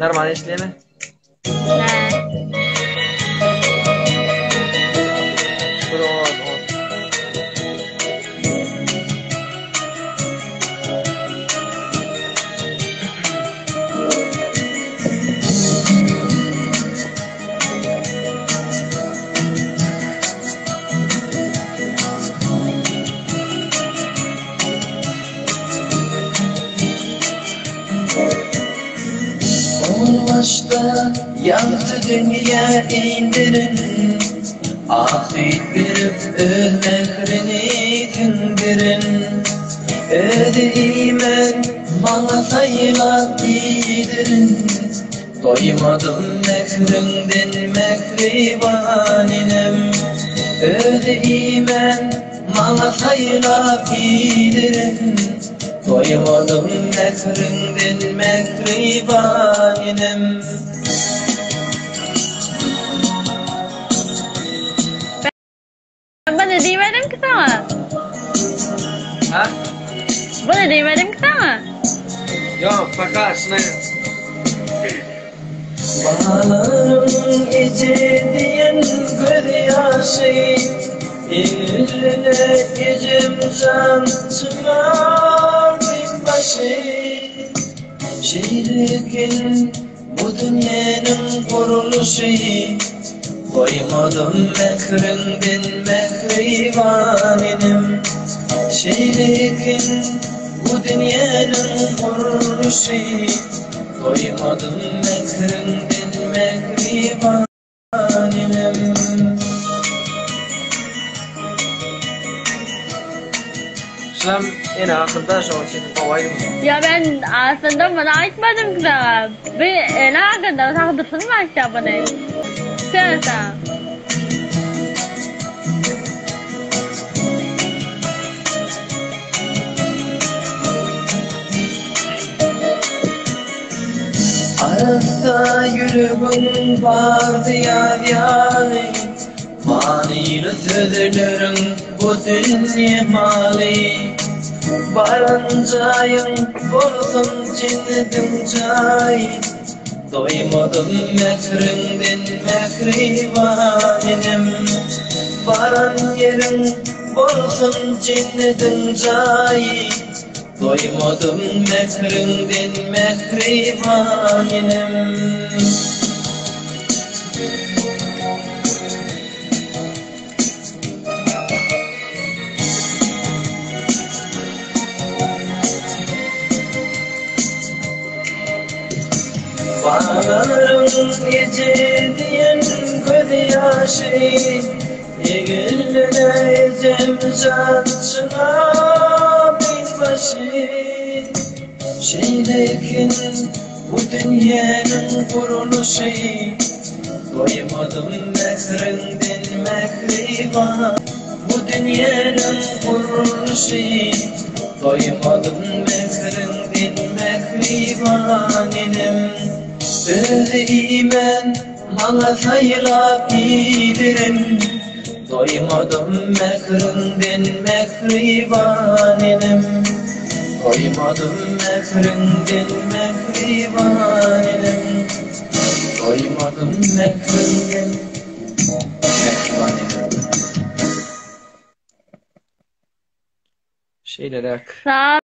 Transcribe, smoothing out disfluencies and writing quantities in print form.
Normal işleme. Ne? Başta yandı dünya indirin, ahit verip ölmekrini dindirin. Öde imen bana sayıla gidirin, doymadım mekrinden mekribaninem. Öde imen bana sayıla gidirin, doymadım mekrinden mekribaninem. Ben bana demedim ki sana. Ha? Bana demedim ki sana. Yok, fakat ne? Baharın gece diyen gözyaşı, eline gecem can çıkar binbaşı. Şehirkin bu dünyanın kuruluşu, koymadım mekrinden mekribanenim. Şehirkin bu dünyanın kuruluşu, koymadım mekrinden mekribanenim. Sen en arkadaş olsun, kovayım. Ya ben aslında bana açmadım ki sana. Bir ne hakkında takdırsın mı aşağı bana? Söyle sen. Arada yürübün vardı yar yani, maniyle sözlerin bu dünya mali. Barancayın bolsun cennetin cay, doymadım mekrinden mekribanenim. Baran yerin bolsun cennetin cay, doymadım mekrinden mekribanenim. Baharın gece diyen gözyaşı, eğiline zemzat çınar binbaşı. Şeylekin bu dünyanın kuruluşu, doymadım mekrinden mekriban. Bu dünyanın kuruluşu, doymadım mekrinden mekribanenim. Öyle imen bana sayıla gidirin, doymadım mekrinden mekribanenim. Doymadım mekrinden mekribanenim. Doymadım mekrinden mekribanenim. Şeyler Sağ